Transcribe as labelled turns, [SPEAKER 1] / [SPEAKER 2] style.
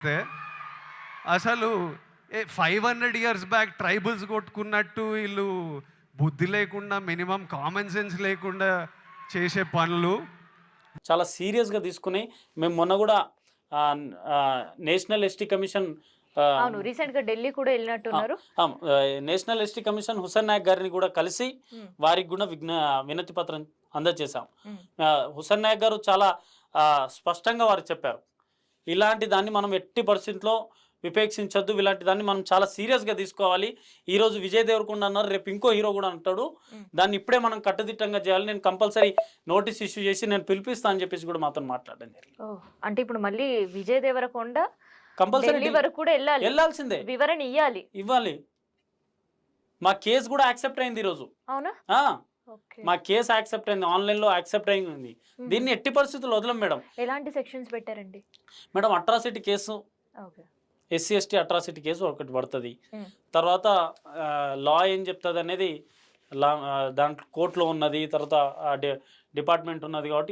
[SPEAKER 1] అయితే అసలు 500 years back tribals కొట్టుకున్నట్టు వీళ్ళు బుద్ధి లేకుండా మినిమం కామన్ సెన్స్ లేకుండా చేసే పనులు.
[SPEAKER 2] చాలా సీరియస్‌గా తీసుకొని మేము మొన్న గూడా నేషనల్ ఎస్టీ కమిషన్ ఆహ్,
[SPEAKER 3] అవును. రీసెంట్‌గా ఢిల్లీ కూడా
[SPEAKER 2] ఆ!
[SPEAKER 3] ఎళ్ళినట్టున్నారు.
[SPEAKER 2] National ST commission Hussain Naik గారిని గూడా కలిసి
[SPEAKER 3] హ్మ్.
[SPEAKER 2] వారికి గూడా వినతి పత్రం అందజేశాం.
[SPEAKER 3] హ్మ్.
[SPEAKER 2] హుసేన్ నాయక్ గారు చాలా స్పష్టంగా వారు చెప్పారు. ఇలాంటి దాన్ని మనం ఎట్టి పరిస్థితిలో విపేక్షించొద్దు. ఇలాంటి దాన్ని మనం చాలా సీరియస్‌గా తీసుకోవాలి. ఈరోజు విజయ్ దేవరకొండ అన్నారు. రేపు ఇంకో హీరో గూడా అంటాడు.
[SPEAKER 3] హ్మ్.
[SPEAKER 2] దాన్ని ఇప్పుడే మనం కట్టుదిట్టంగా చేయాలి. నేను కంపల్సరీ నోటీస్ ఇష్యూ చేసి నేను పిలిపిస్తా అని చెప్పేసి గూడా మాతోని మాట్లాడడం జరిగింది.
[SPEAKER 3] ఓహ్! అంటే ఇప్పుడు మళ్ళీ విజయ్ దేవరకొండ
[SPEAKER 2] కంపల్సరీ
[SPEAKER 3] ఢిల్లీ వరకు కూడా ఎళ్ళాలి.
[SPEAKER 2] ఎళ్ళాల్సిందే.
[SPEAKER 3] వివరణ ఇయ్యాలి.
[SPEAKER 2] ఇవ్వాలి. మా కేస్ గూడా యాక్సెప్ట్ అయింది ఈరోజు.
[SPEAKER 3] అవునా?
[SPEAKER 2] ఆ!
[SPEAKER 3] ఓకే.
[SPEAKER 2] మా కేస్ యాక్సెప్ట్ అయింది. ఆన్‌లైన్‌లో యాక్సెప్ట్ అయింది.
[SPEAKER 3] హుహు.
[SPEAKER 2] దీన్ని ఎట్టి పరిస్థితుల్లో వదలం మేడం.
[SPEAKER 3] ఎలాంటి సెక్షన్స్ పెట్టారండి?
[SPEAKER 2] Madam atrocity case,
[SPEAKER 3] okay.
[SPEAKER 2] SC, ST atrocity case ఒకటి పడతది.
[SPEAKER 3] హ్మ్.
[SPEAKER 2] తర్వాత లా ఏం చెప్తదనేది దాంట్లో కోర్ట్‌లో ఉన్నది. తర్వాత డిపార్ట్‌మెంట్ ఉన్నది కాబట్టి